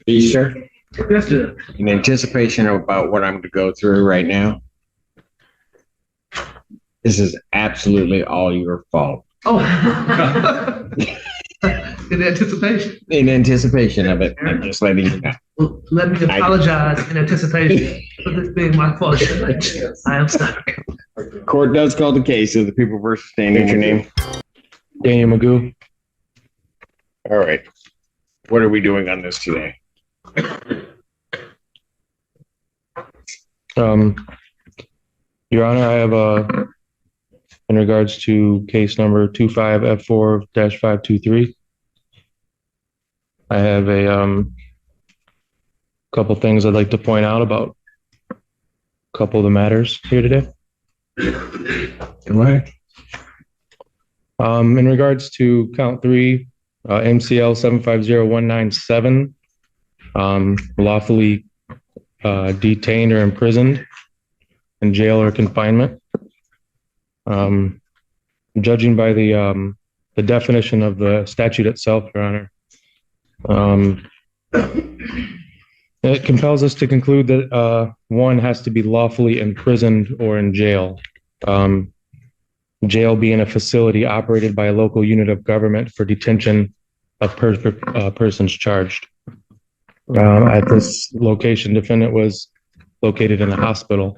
Easter, Yes, Judge. in anticipation about what I'm going to go through right now, this is absolutely all your fault. Oh. In anticipation. In anticipation of it, I'm just letting you know. Well, let me apologize in anticipation for this being my fault, Judge. I am sorry. Court does call the case of the people versus Daniel. What's your name? Daniel Magoo. All right. What are we doing on this today? Your Honor, I have in regards to case number 25F4-523, I have a couple things I'd like to point out about a couple of the matters here today. What? In regards to count 3, MCL 750197, lawfully detained or imprisoned in jail or confinement. Judging by the definition of the statute itself, Your Honor, it compels us to conclude that one has to be lawfully imprisoned or in jail. Jail being a facility operated by a local unit of government for detention of persons charged. At this location, defendant was located in a hospital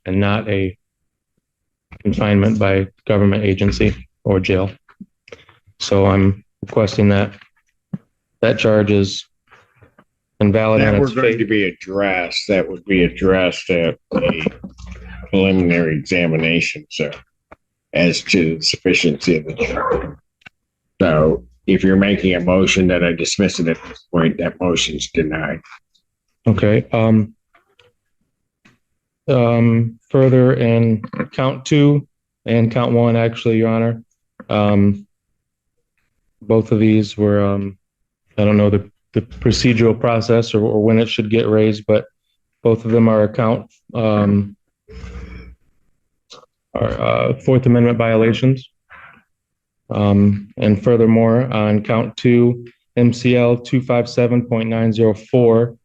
and not a confinement by government agency or jail. So I'm requesting that that charge is invalid on its face. That would be addressed at a preliminary examination, sir, as to the sufficiency of the charge. So if you're making a motion that I dismiss it at this point, that motion's denied. Okay. Further in count 2 and count 1, actually, Your Honor, both of these were, I don't know the procedural process or when it should get raised, but both of them are Fourth Amendment violations. And furthermore, on count 2, MCL 257.904,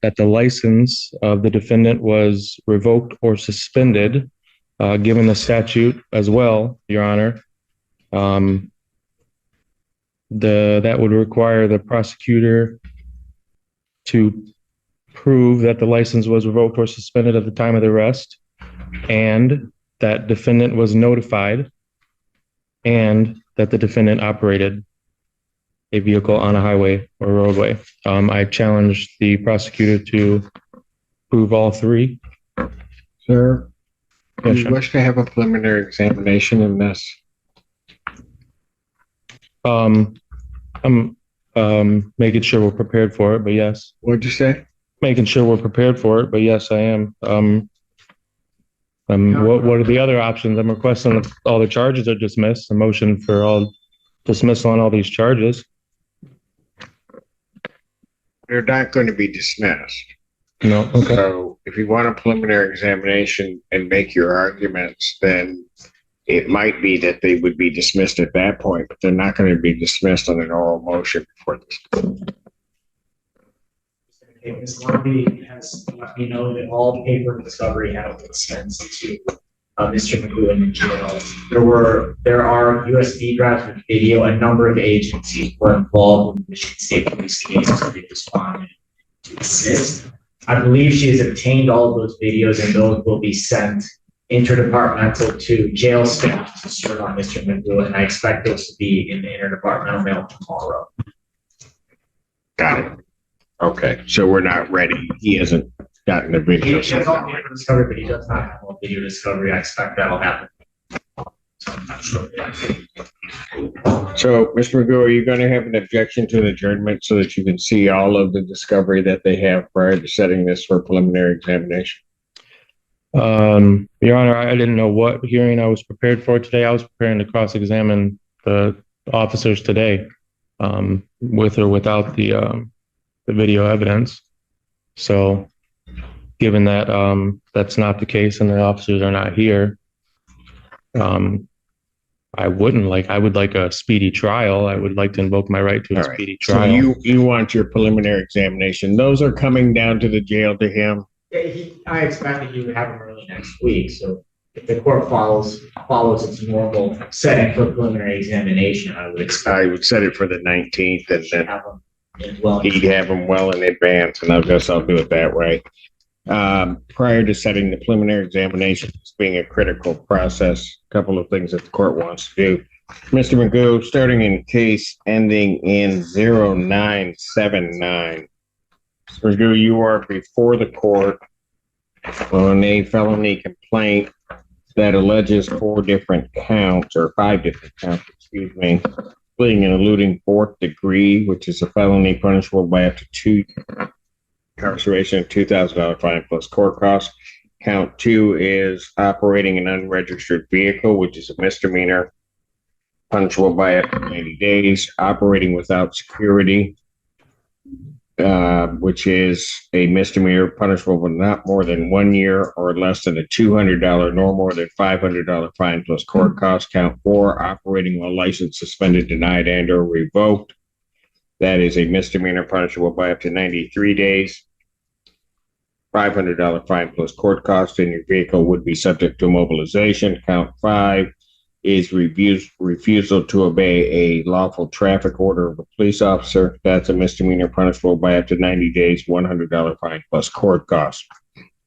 that the license of the defendant was revoked or suspended, given the statute as well, Your Honor. That would require the prosecutor to prove that the license was revoked or suspended at the time of the arrest, and that defendant was notified, and that the defendant operated a vehicle on a highway or roadway. I challenged the prosecutor to prove all 3. Sir, Yes, you wish to have a preliminary examination in this? I'm making sure we're prepared for it, but yes. What'd you say? Making sure we're prepared for it, but yes, I am. What are the other options? I'm requesting that all the charges are dismissed, a motion for all dismissal on all these charges. They're not going to be dismissed. No, okay. So if you want a preliminary examination and make your arguments, then it might be that they would be dismissed at that point, but they're not going to be dismissed on an oral motion before this. Okay, Ms. Lomby has let me know that all paper discovery has been sent to Mr. McLuhan in jail. There are USB drives with video. A number of agencies were involved in the Michigan State Police cases that they responded to assist. I believe she has obtained all of those videos, and those will be sent interdepartmental to jail staff to serve on Mr. McLuhan, and I expect those to be in the interdepartmental mail tomorrow. Got it. Okay, so we're not ready. He hasn't gotten the video. He has all paper discovery, but he does not have all video discovery. I expect that'll happen. So I'm not sure. So, Mr. Magoo, are you going to have an objection to an adjournment so that you can see all of the discovery that they have prior to setting this for preliminary examination? Your Honor, I didn't know what hearing I was prepared for today. I was preparing to cross-examine the officers today, with or without the video evidence. So given that that's not the case and the officers are not here, I would like a speedy trial. I would like to invoke my right to a All right. speedy So trial. you want your preliminary examination. Those are coming down to the jail to him. I expected you would have them early next week, so if the court follows its normal setting for preliminary examination, I would expect. I would set it for the 19th, and then Have them in well. he'd have them well in advance, and I guess I'll do it that way. Prior to setting the preliminary examination as being a critical process, a couple of things that the court wants to do. Mr. Magoo, starting in case ending in 0979. Mr. Magoo, you are before the court on a felony complaint that alleges 5 different counts, excuse me, fleeing and eluding 4th degree, which is a felony punishable by up to 2 incarceration, $2,000 fine plus court costs. Count 2 is operating an unregistered vehicle, which is a misdemeanor, punishable by up to 90 days. Operating without security, which is a misdemeanor, punishable with not more than 1 year or less than a $200 nor more than $500 fine plus court costs. Count 4, operating while license suspended, denied, and or revoked. That is a misdemeanor, punishable by up to 93 days. $500 fine plus court costs, and your vehicle would be subject to immobilization. Count 5 is refusal to obey a lawful traffic order of a police officer. That's a misdemeanor, punishable by up to 90 days, $100 fine plus court costs.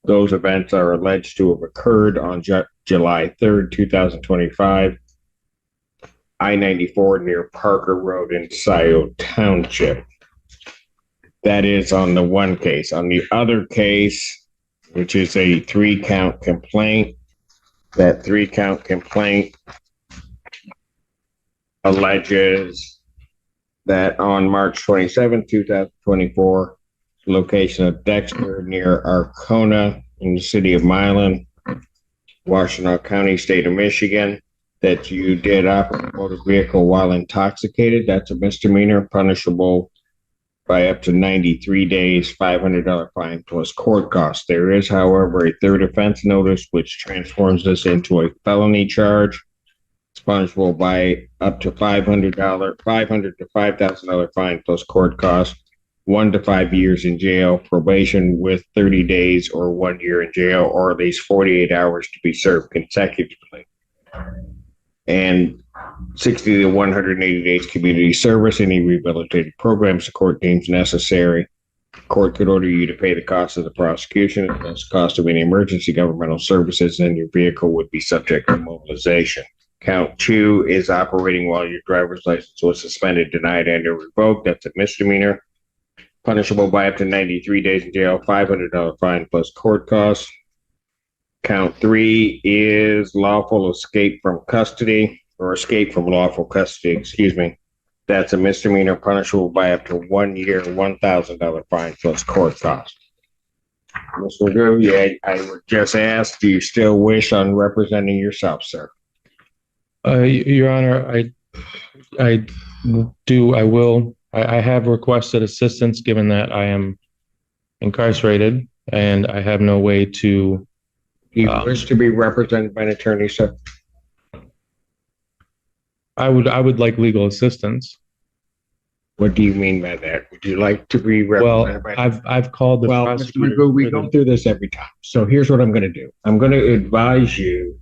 Those events are alleged to have occurred on July 3rd, 2025. I-94 near Parker Road in Scioto Township. That is on the one case. On the other case, which is a 3-count complaint, that 3-count complaint alleges that on March 27, 2024, location of Dexter near Arcona in the city of Milan, Washtenaw County, state of Michigan, that you did operate a motor vehicle while intoxicated. That's a misdemeanor, punishable by up to 93 days, $500 fine plus court costs. There is, however, a third offense notice, which transforms this into a felony charge. It's punishable by up to $500 to $5,000 fine plus court costs, 1 to 5 years in jail, probation with 30 days or 1 year in jail, or at least 48 hours to be served consecutively. And 60 to 180 days community service, any rehabilitative programs the court deems necessary. The court could order you to pay the cost of the prosecution, plus the cost of any emergency governmental services, and your vehicle would be subject to mobilization. Count 2 is operating while your driver's license was suspended, denied, and or revoked. That's a misdemeanor, punishable by up to 93 days in jail, $500 fine plus court costs. Count 3 is lawful escape from custody, or escape from lawful custody, excuse me. That's a misdemeanor, punishable by up to 1 year, $1,000 fine plus court costs. Mr. Magoo, I would just ask, do you still wish on representing yourself, sir? Your Honor, I do. I will. I have requested assistance, given that I am incarcerated and I have no way to. Do you wish to be represented by an attorney, sir? I would like legal assistance. What do you mean by that? Would you like to be represented by? I've called the Mr. prosecutor. Magoo, we go through this every time. So here's what I'm going to do. I'm going to advise you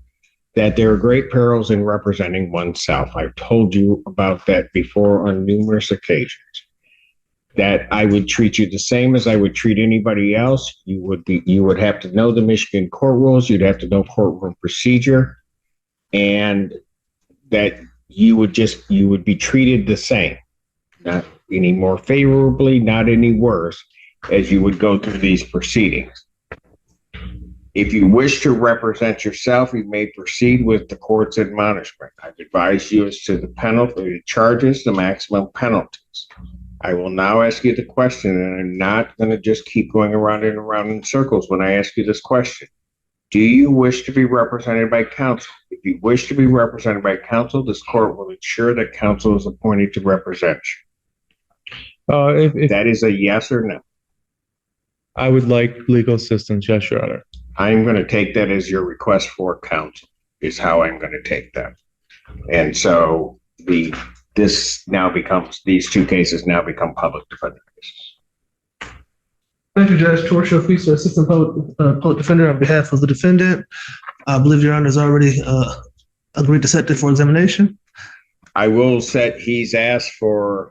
that there are great perils in representing oneself. I've told you about that before on numerous occasions. That I would treat you the same as I would treat anybody else. You would have to know the Michigan court rules. You'd have to know courtroom procedure, and that you would be treated the same, not any more favorably, not any worse, as you would go through these proceedings. If you wish to represent yourself, you may proceed with the court's admonishment. I've advised you as to the penalty, the charges, the maximum penalties. I will now ask you the question, and I'm not going to just keep going around and around in circles when I ask you this question. Do you wish to be represented by counsel? If you wish to be represented by counsel, this court will ensure that counsel is appointed to represent you. If that is a yes or no. I would like legal assistance, yes, Your Honor. I'm going to take that as your request for counsel, is how I'm going to take that. And so these two cases now become public defender cases. Thank you, Judge. Torture Feaster, Assistant Public Defender on behalf of the defendant. I believe Your Honor has already agreed to set it for examination. He's asked for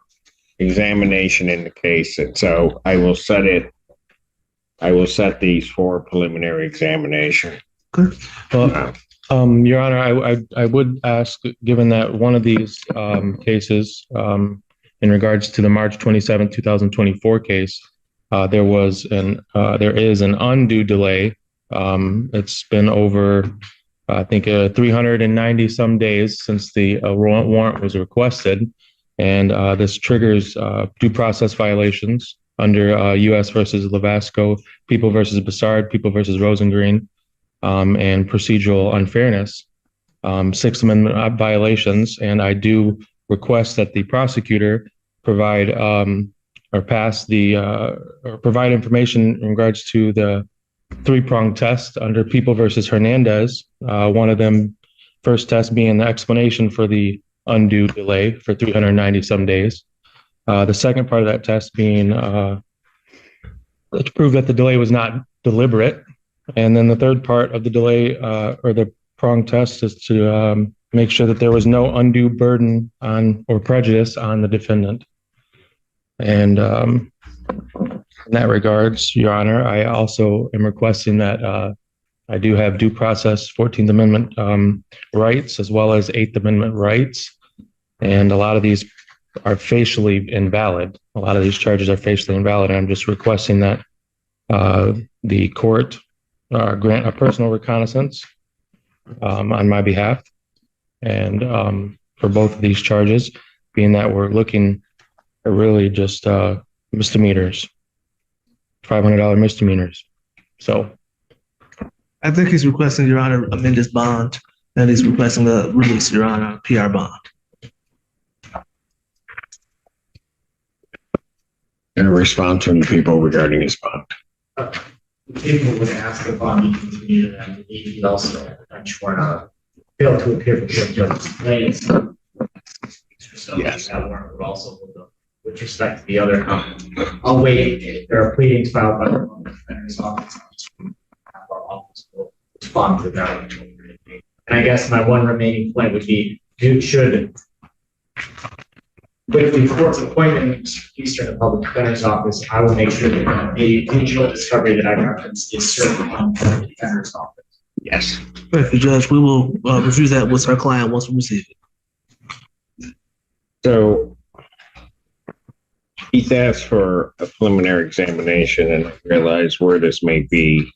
examination in the case, and so I will set these for preliminary examination. Okay. Well, Your Honor, I would ask, given that one of these cases, in regards to the March 27, 2024 case, there is an undue delay. It's been over, I think, 390 some days since the warrant was requested, and this triggers due process violations under U.S. versus Levasco, People versus Bassard, People versus Rosengreen, and procedural unfairness, Sixth Amendment violations. And I do request that the prosecutor provide provide information in regards to the three-pronged test under People versus Hernandez. One of them, first test being the explanation for the undue delay for 390 some days. The second part of that test being to prove that the delay was not deliberate. And then the third part of the delay or the prong test is to make sure that there was no undue burden on or prejudice on the defendant. And in that regards, Your Honor, I also am requesting that I do have due process 14th Amendment rights as well as 8th Amendment rights. And a lot of these are facially invalid. A lot of these charges are facially invalid. And I'm just requesting that the court grant a personal reconnaissance on my behalf. And for both of these charges, being that we're looking at really just misdemeanors, $500 misdemeanors. So I think he's requesting, Your Honor, amend his bond, and he's requesting the release, Your Honor, PR bond. And a response from the people regarding his bond. People would ask the bond to continue, and he also at the bench for failed to appear before the judge's claims. So yes, that warrant would also hold up with respect to the other. I'll wait. There are pleadings filed by the defender's office. Our office will respond to that. And I guess my one remaining point would be: should with the court's appointment Eastern the public defender's office, I will make sure that the digital discovery that I referenced is served on the defender's office. Yes. Thank you, Judge. We will review that with our client once we receive it. So he's asked for a preliminary examination, and I realize where this may be.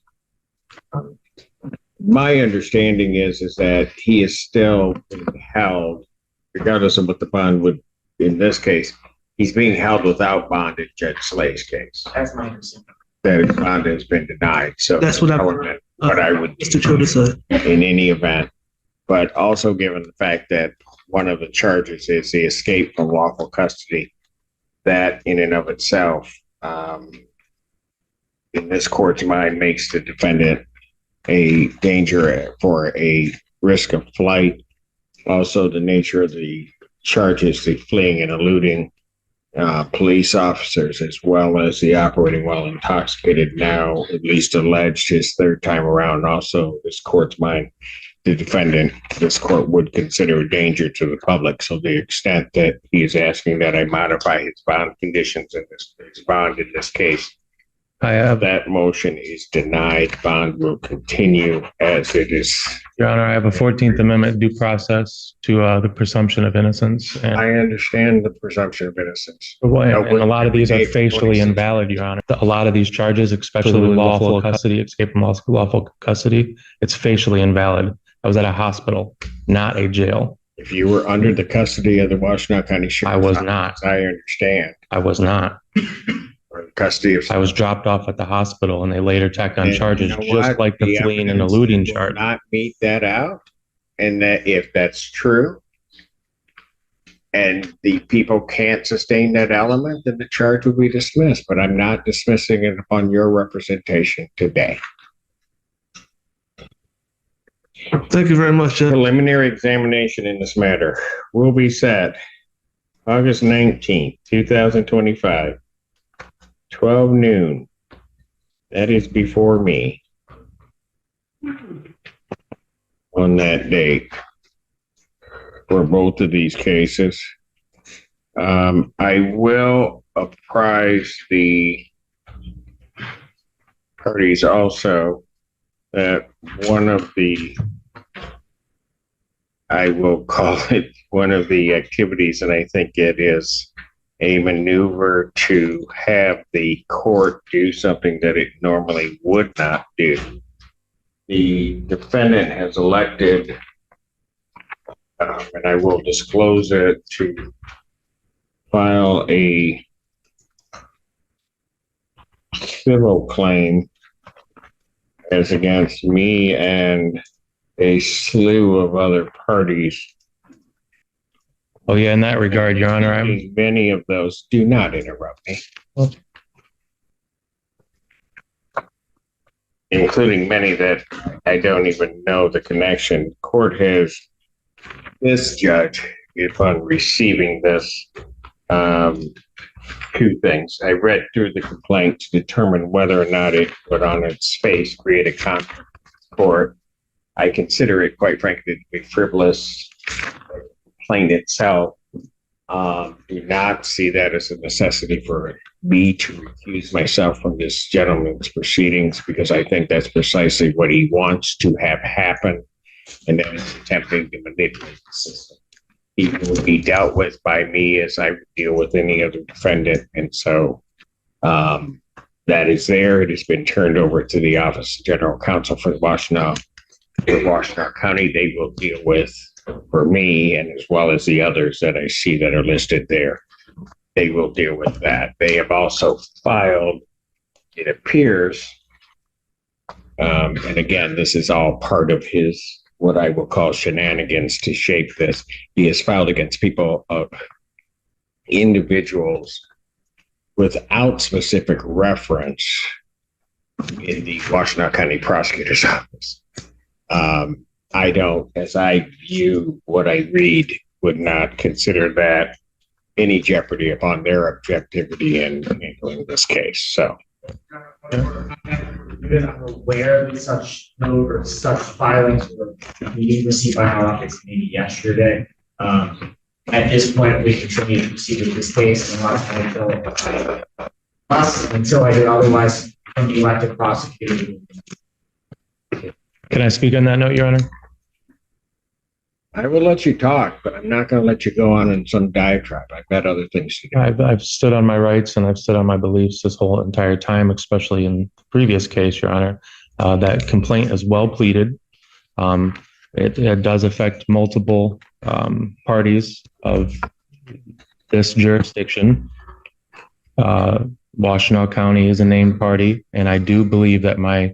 My understanding is that he is still being held, regardless of what the bond would. In this case, he's being held without bond in Judge Slay's case. That's my understanding. That his bond has been denied. So that's what I would Mr. Choda said. In any event, but also given the fact that one of the charges is the escape from lawful custody, that in and of itself, in this court's mind, makes the defendant a danger for a risk of flight. Also, the nature of the charges, the fleeing and eluding police officers, as well as the operating while intoxicated, now at least alleged his third time around. Also, this court's mind, the defendant, this court would consider a danger to the public. So the extent that he is asking that I modify his bond conditions in his bond in this case, that motion is denied. Bond will continue as it is. Your Honor, I have a 14th Amendment due process to the presumption of innocence. And I understand the presumption of innocence. and a lot of these are facially invalid, Your Honor. A lot of these charges, especially lawful custody, escape from lawful custody, it's facially invalid. I was at a hospital, not a jail. If you were under the custody of the Washtenaw County Sheriff's I was Office, not. I understand. I was not. Or the custody of. I was dropped off at the hospital, and they later tacked on charges, you know just like the fleeing and eluding charge. Not meet that out, and that if that's true, and the people can't sustain that element, then the charge will be dismissed. But I'm not dismissing it upon your representation today. Thank you very much, Judge. Preliminary examination in this matter will be set August 19th, 2025, 12 noon. That is before me on that date for both of these cases. I will apprise the parties also that one of the, I will call it one of the activities, and I think it is a maneuver to have the court do something that it normally would not do. The defendant has elected, and I will disclose it, to file a civil claim as against me and a slew of other parties. Oh, yeah, in that regard, Your Honor, Many of those, do not interrupt me. Including many that I don't even know the connection. Court has, this judge, upon receiving this, two things. I read through the complaint to determine whether or not it would on its face create a conflict with court. I consider it, quite frankly, to be frivolous. The complaint itself, do not see that as a necessity for me to recuse myself from this gentleman's proceedings, because I think that's precisely what he wants to have happen, and that is attempting to manipulate the system. He will be dealt with by me as I deal with any other defendant, and so that is there. It has been turned over to the Office of General Counsel for Washtenaw County. They will deal with, for me, and as well as the others that I see that are listed there, they will deal with that. They have also filed, it appears, and again, this is all part of his, what I will call shenanigans to shape this. He has filed against people, individuals without specific reference in the Washtenaw County Prosecutor's Office. I don't, as I view what I read, would not consider that any jeopardy upon their objectivity in handling this case. So, I'm aware of such note or such filings were being received by our office maybe yesterday. At this point, we continue to proceed with this case until I do otherwise from the elected prosecutor. can I speak on that note, Your Honor? I will let you talk, but I'm not going to let you go on in some diatribe. I've got other things to do. I've stood on my rights and I've stood on my beliefs this whole entire time, especially in the previous case, Your Honor. That complaint is well pleaded. It does affect multiple parties of this jurisdiction. Washtenaw County is a named party, and I do believe that my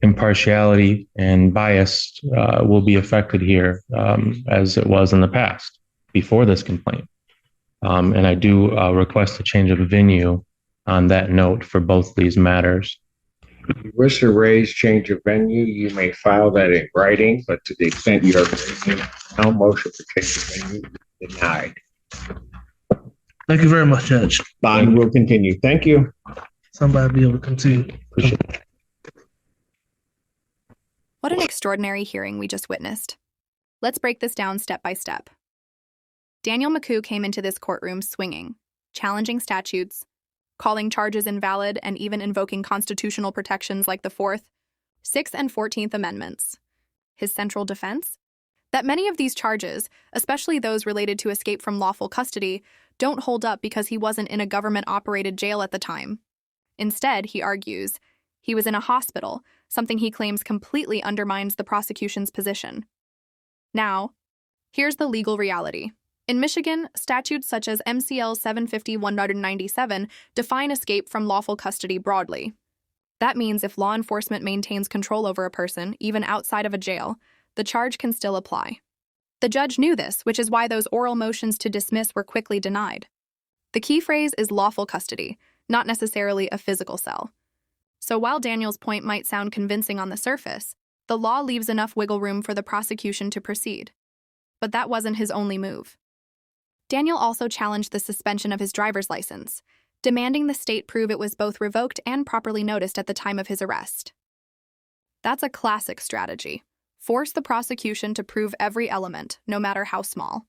impartiality and bias will be affected here, as it was in the past before this complaint. And I do request a change of venue on that note for both these matters. If you wish to raise change of venue, you may file that in writing, but to the extent you are raising no motion for change of venue, denied. Thank you very much, Judge. Bond will continue. Thank you. Somebody be able to continue. Appreciate it. What an extraordinary hearing we just witnessed. Let's break this down step by step. Daniel McCoo came into this courtroom swinging, challenging statutes, calling charges invalid, and even invoking constitutional protections like the 4th, 6th, and 14th Amendments. His central defense? That many of these charges, especially those related to escape from lawful custody, don't hold up because he wasn't in a government-operated jail at the time. Instead, he argues, he was in a hospital, something he claims completely undermines the prosecution's position. Now, here's the legal reality. In Michigan, statutes such as MCL 750-197 define escape from lawful custody broadly. That means if law enforcement maintains control over a person, even outside of a jail, the charge can still apply. The judge knew this, which is why those oral motions to dismiss were quickly denied. The key phrase is lawful custody, not necessarily a physical cell. So while Daniel's point might sound convincing on the surface, The law leaves enough wiggle room for the prosecution to proceed. But that wasn't his only move. Daniel also challenged the suspension of his driver's license, demanding the state prove it was both revoked and properly noticed at the time of his arrest. That's a classic strategy. Force the prosecution to prove every element, no matter how small.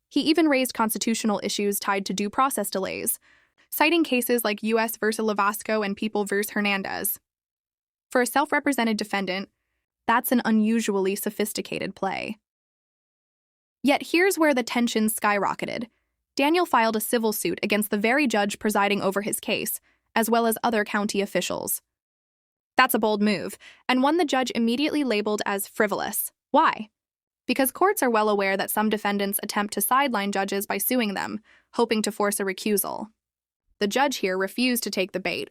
He even raised constitutional issues tied to due process delays, citing cases like U.S. v. Lavasco and People v. Hernandez. For a self-represented defendant, that's an unusually sophisticated play. Yet here's where the tensions skyrocketed. Daniel filed a civil suit against the very judge presiding over his case, as well as other county officials. That's a bold move, and one the judge immediately labeled as frivolous. Why? Because courts are well aware that some defendants attempt to sideline judges by suing them, hoping to force a recusal. The judge here refused to take the bait,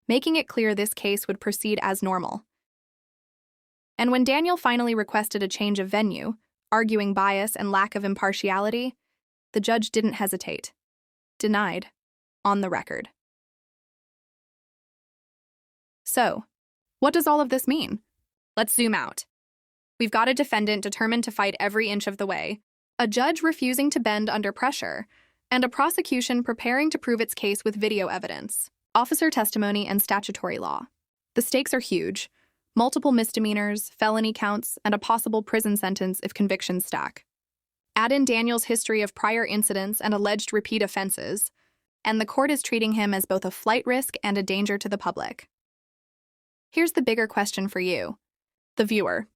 making it clear this case would proceed as normal. And when Daniel finally requested a change of venue, arguing bias and lack of impartiality, the judge didn't hesitate. Denied. On the record. So, what does all of this mean? Let's zoom out. We've got a defendant determined to fight every inch of the way, a judge refusing to bend under pressure, and a prosecution preparing to prove its case with video evidence, officer testimony, and statutory law. The stakes are huge. Multiple misdemeanors, felony counts, and a possible prison sentence if convictions stack. Add in Daniel's history of prior incidents and alleged repeat offenses, and the court is treating him as both a flight risk and a danger to the public. Here's the bigger question for you, the viewer.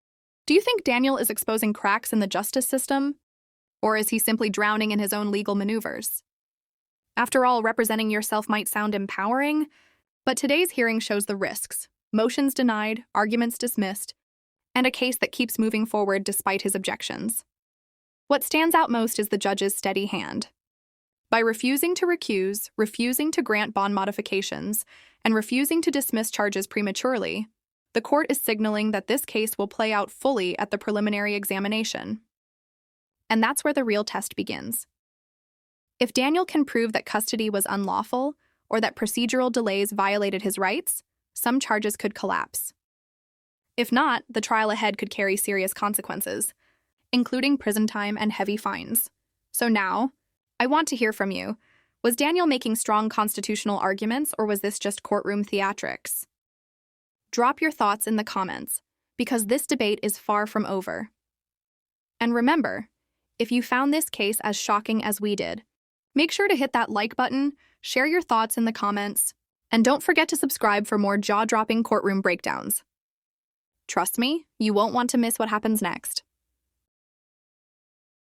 Do you think Daniel is exposing cracks in the justice system? Or is he simply drowning in his own legal maneuvers? After all, representing yourself might sound empowering, but today's hearing shows the risks. Motions denied, arguments dismissed, and a case that keeps moving forward despite his objections. What stands out most is the judge's steady hand. By refusing to recuse, refusing to grant bond modifications, and refusing to dismiss charges prematurely, the court is signaling that this case will play out fully at the preliminary examination. And that's where the real test begins. If Daniel can prove that custody was unlawful or that procedural delays violated his rights, some charges could collapse. If not, the trial ahead could carry serious consequences, including prison time and heavy fines. So now, I want to hear from you. Was Daniel making strong constitutional arguments, or was this just courtroom theatrics? Drop your thoughts in the comments, because this debate is far from over. And remember, if you found this case as shocking as we did, make sure to hit that like button, share your thoughts in the comments, and don't forget to subscribe for more jaw-dropping courtroom breakdowns. Trust me, you won't want to miss what happens next.